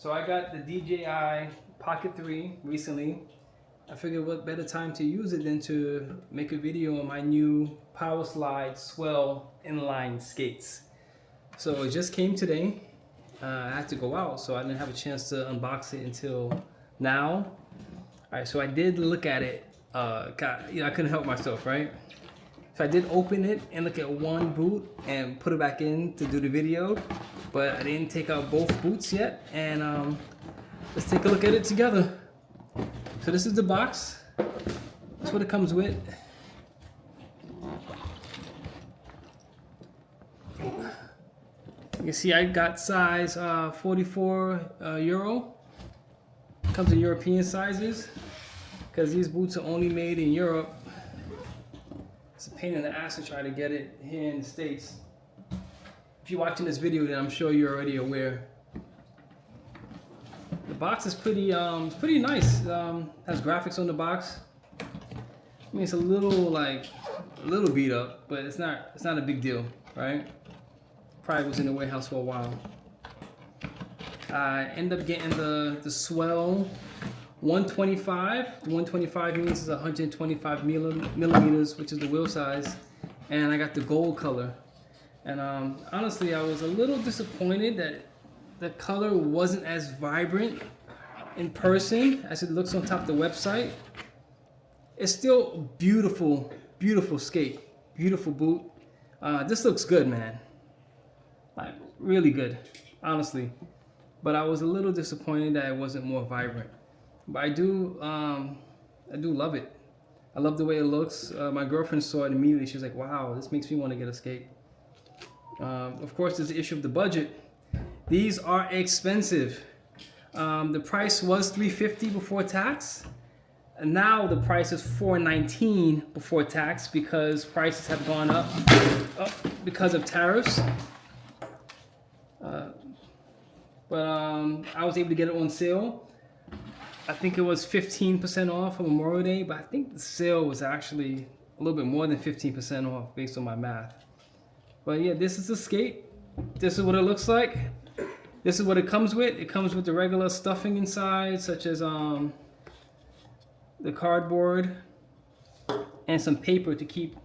So I got the DJI Pocket 3 recently. I figured what better time to use it than to make a video on my new Powerslide Swell inline skates. So it just came today. I had to go out, so I didn't have a chance to unbox it until now. Alright, so I did look at it. I couldn't help myself, right? So I did open it and look at one boot and put it back in to do the video, but I didn't take out both boots yet. And let's take a look at it together. So this is the box. That's what it comes with. You can see I got size 44 Euro. Comes in European sizes because these boots are only made in Europe. It's a pain in the ass to try to get it here in the States. If you're watching this video, then I'm sure you're already aware. The box is pretty nice. Has graphics on the box. I mean, it's a little beat up, but it's not a big deal, right? Probably was in the warehouse for a while. I ended up getting the Swell 125. The 125 means it's 125 millimeters, which is the wheel size. And I got the gold color. And honestly, I was a little disappointed that the color wasn't as vibrant in person as it looks on top of the website. It's still beautiful, beautiful skate, beautiful boot. This looks good, man. Like really good, honestly. But I was a little disappointed that it wasn't more vibrant. But I do love it. I love the way it looks. My girlfriend saw it immediately. She was like, "Wow, this makes me want to get a skate." Of course, there's the issue of the budget. These are expensive. The price was $350 before tax, and now the price is $419 before tax because prices have gone up because of tariffs. But I was able to get it on sale. I think it was 15% off for Memorial Day, but I think the sale was actually a little bit more than 15% off based on my math. But yeah, this is the skate. This is what it looks like. This is what it comes with. It comes with the regular stuffing inside, such as the cardboard and some paper to keep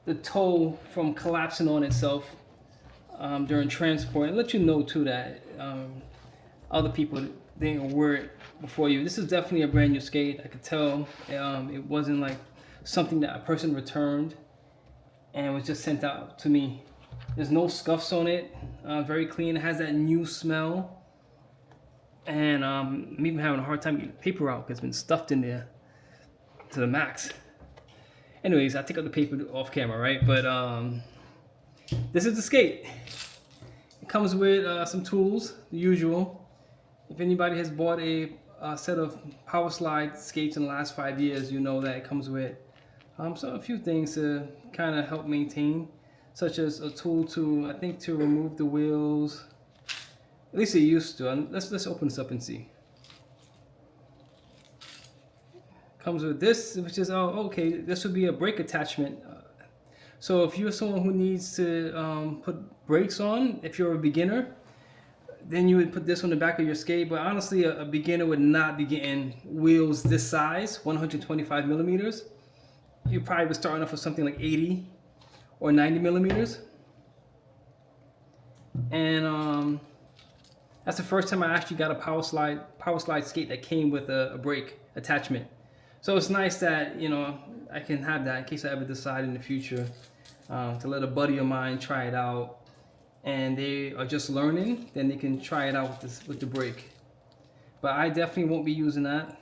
the toe from collapsing on itself during transport. And let you know too that other people didn't wear it before you. This is definitely a brand new skate. I could tell it wasn't like something that a person returned and was just sent out to me. There's no scuffs on it. Very clean. It has that new smell. And I'm even having a hard time getting the paper out because it's been stuffed in there to the max. Anyways, I take out the paper off camera, right? But this is the skate. It comes with some tools, the usual. If anybody has bought a set of Powerslide skates in the last 5 years, you know that it comes with a few things to kind of help maintain, such as a tool to remove the wheels. At least it used to. Let's open this up and see. Comes with this, which is okay. This would be a brake attachment. So if you're someone who needs to put brakes on, if you're a beginner, then you would put this on the back of your skate. But honestly, a beginner would not be getting wheels this size, 125 millimeters. You probably would start off with something like 80 or 90 millimeters. And that's the first time I actually got a Powerslide skate that came with a brake attachment. So it's nice that, you know, I can have that in case I ever decide in the future to let a buddy of mine try it out. And they are just learning, then they can try it out with the brake. But I definitely won't be using that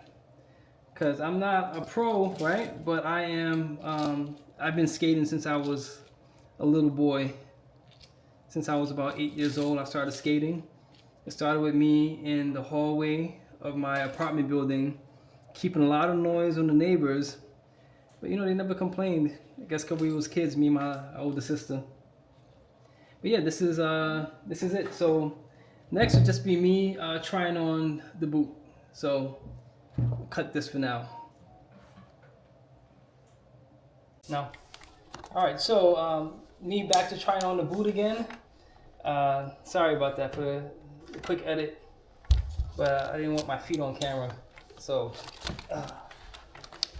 because I'm not a pro, right? But I am. I've been skating since I was a little boy. Since I was about 8 years old, I started skating. It started with me in the hallway of my apartment building, keeping a lot of noise on the neighbors. But you know, they never complained. I guess because we was kids, me and my older sister. But yeah, this is it. So next will just be me trying on the boot. So we'll cut this for now. All right, so me back to trying on the boot again. Sorry about that for the quick edit. but I didn't want my feet on camera. So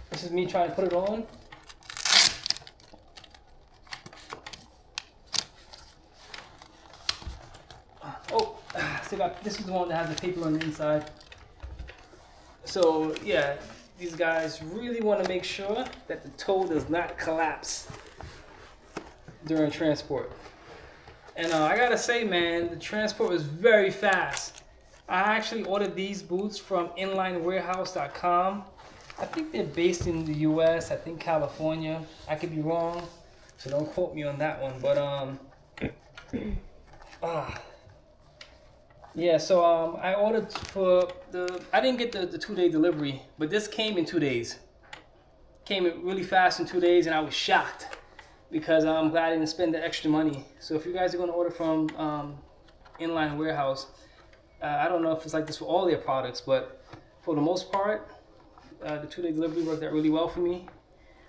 this is me trying to put it on. Oh, so this is the one that has the paper on the inside. So yeah, these guys really want to make sure that the toe does not collapse during transport. And I gotta say, man, the transport was very fast. I actually ordered these boots from inlinewarehouse.com. I think they're based in the US, I think California. I could be wrong, so don't quote me on that one. But yeah, so I ordered for I didn't get the 2-day delivery, but this came in 2 days. Came in really fast in 2 days, and I was shocked because I'm glad I didn't spend the extra money. So if you guys are going to order from Inline Warehouse, I don't know if it's like this for all their products, but for the most part, the 2-day delivery worked out really well for me.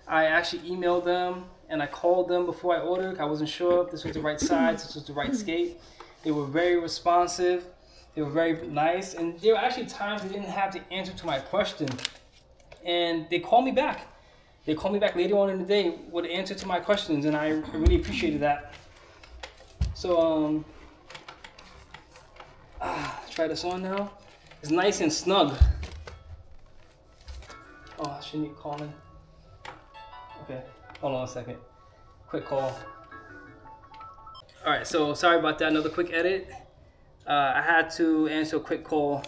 I actually emailed them and I called them before I ordered. I wasn't sure if this was the right size, this was the right skate. They were very responsive. They were very nice, and there were actually times they didn't have the answer to my question, and they called me back. They called me back later on in the day with the answer to my questions, and I really appreciated that. So try this on now. It's nice and snug. Oh, I shouldn't be calling. Okay, hold on a second. Quick call. All right, so sorry about that. Another quick edit. I had to answer a quick call.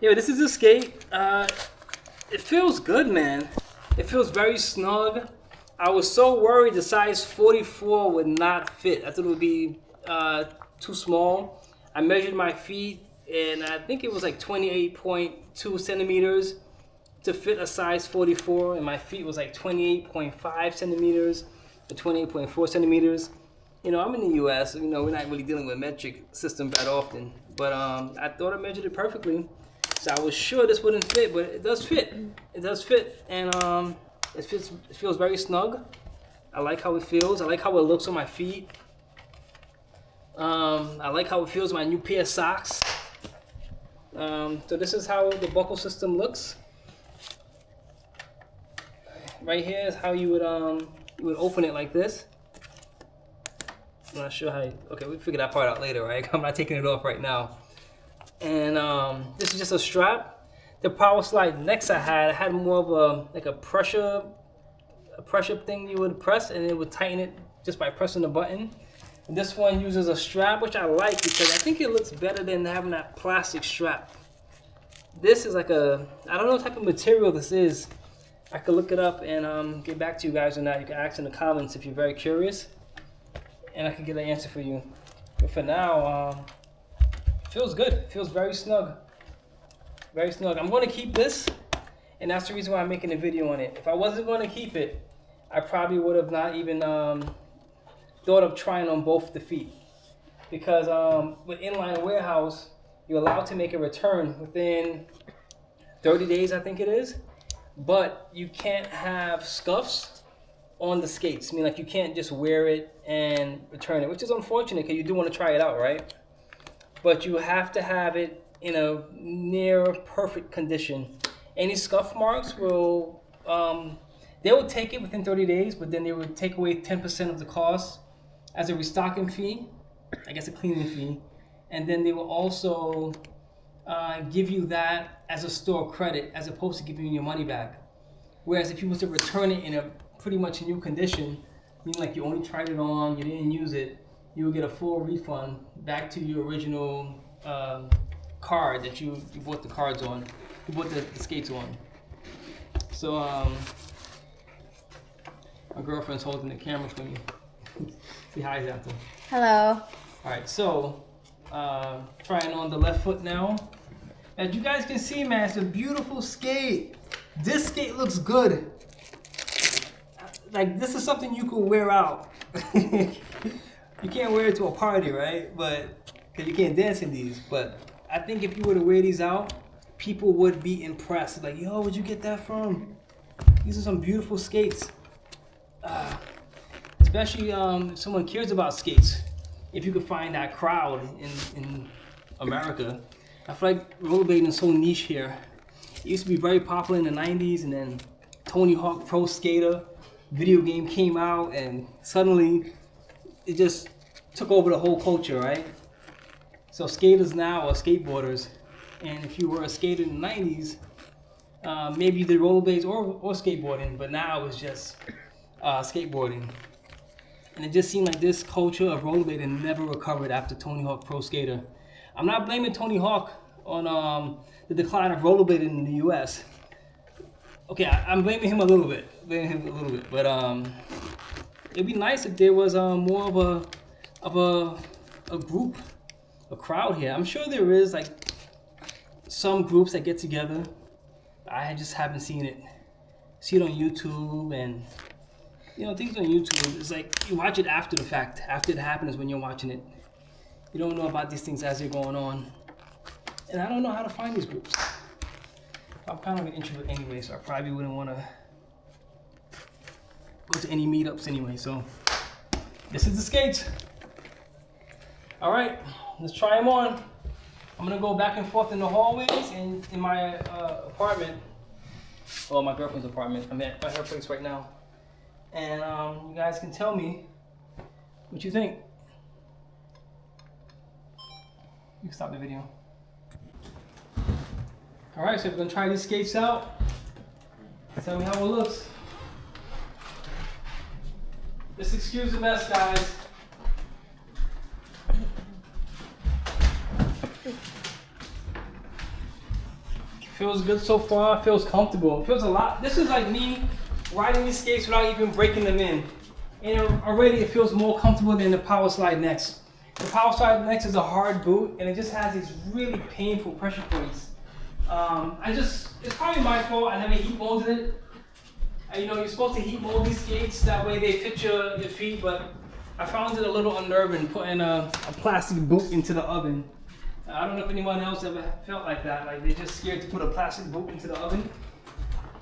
Yeah, this is the skate. It feels good, man. It feels very snug. I was so worried the size 44 would not fit. I thought it would be too small. I measured my feet, and I think it was like 28.2 centimeters to fit a size 44, and my feet was like 28.5 centimeters to 28.4 centimeters. You know, I'm in the U.S., you know, we're not really dealing with metric system that often. But I thought I measured it perfectly. So I was sure this wouldn't fit, but it does fit. It does fit, and it feels very snug. I like how it feels. I like how it looks on my feet. I like how it feels on my new pair of socks. So this is how the buckle system looks. Right here is how you would open it like this. I'm not sure how okay, we'll figure that part out later, right? I'm not taking it off right now. And this is just a strap. The Powerslide Next I had more of a pressure thing you would press, and it would tighten it just by pressing the button. And this one uses a strap, which I like because I think it looks better than having that plastic strap. This is like I don't know what type of material this is. I could look it up and get back to you guys on that. You can ask in the comments if you're very curious, and I can get an answer for you. But for now, it feels good. It feels very snug. Very snug. I'm going to keep this, and that's the reason why I'm making a video on it. If I wasn't going to keep it, I probably would have not even thought of trying on both the feet. Because with Inline Warehouse, you're allowed to make a return within 30 days, I think it is. But you can't have scuffs on the skates. I mean, like, you can't just wear it and return it, which is unfortunate because you do want to try it out, right? But you have to have it in a near perfect condition. Any scuff marks will, they will take it within 30 days, but then they would take away 10% of the cost as a restocking fee, I guess a cleaning fee. And then they will also give you that as a store credit as opposed to giving you your money back. Whereas if you was to return it in a pretty much new condition, meaning like you only tried it on, you didn't use it, you will get a full refund back to your original card that you bought the cards on, you bought the skates on. So my girlfriend's holding the camera for me. Say hi, Zanta. Hello. All right, so trying on the left foot now. As you guys can see, man, it's a beautiful skate. This skate looks good. Like, this is something you could wear out. You can't wear it to a party, right? But because you can't dance in these. But I think if you were to wear these out, people would be impressed. Like, yo, where'd you get that from? These are some beautiful skates. Especially if someone cares about skates. If you could find that crowd in America I feel like rollerblading is so niche here. It used to be very popular in the 90s, and then Tony Hawk Pro Skater video game came out, and suddenly it just took over the whole culture, right? So skaters now are skateboarders, and if you were a skater in the 90s, maybe you did rollerblades or skateboarding, but now it's just skateboarding. And it just seemed like this culture of rollerblading never recovered after Tony Hawk Pro Skater. I'm not blaming Tony Hawk on the decline of rollerblading in the U.S. Okay, I'm blaming him a little bit, but it'd be nice if there was more of a group, a crowd here. I'm sure there is like some groups that get together. I just haven't seen it. See it on YouTube, and you know, things on YouTube, it's like you watch it after the fact. After it happens, when you're watching it, you don't know about these things as they're going on. And I don't know how to find these groups. I'm kind of an introvert anyway, so I probably wouldn't want to go to any meetups anyway. So this is the skates. All right, let's try them on. I'm gonna go back and forth in the hallways and in my apartment, well, my girlfriend's apartment. I'm at her place right now, and you guys can tell me what you think. You can stop the video. All right, so we're gonna try these skates out. Tell me how it looks. Just excuse the mess, guys. Feels good so far, feels comfortable. It feels a lot. This is like me riding these skates without even breaking them in. And already it feels more comfortable than the Powerslide Next. The Powerslide Next is a hard boot, and it just has these really painful pressure points. It's probably my fault. I never heat molded it. You know, you're supposed to heat mold these skates, that way they fit your feet, but I found it a little unnerving putting a plastic boot into the oven. I don't know if anyone else ever felt like that, like they're just scared to put a plastic boot into the oven.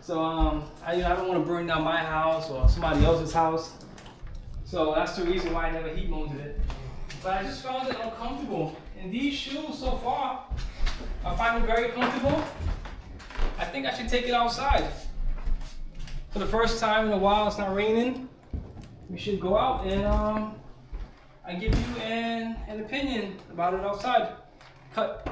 So I don't want to burn down my house or somebody else's house. So that's the reason why I never heat molded it. But I just found it uncomfortable. And these shoes so far, I find them very comfortable. I think I should take it outside. For the first time in a while, it's not raining. We should go out and I give you an opinion about it outside. Cut.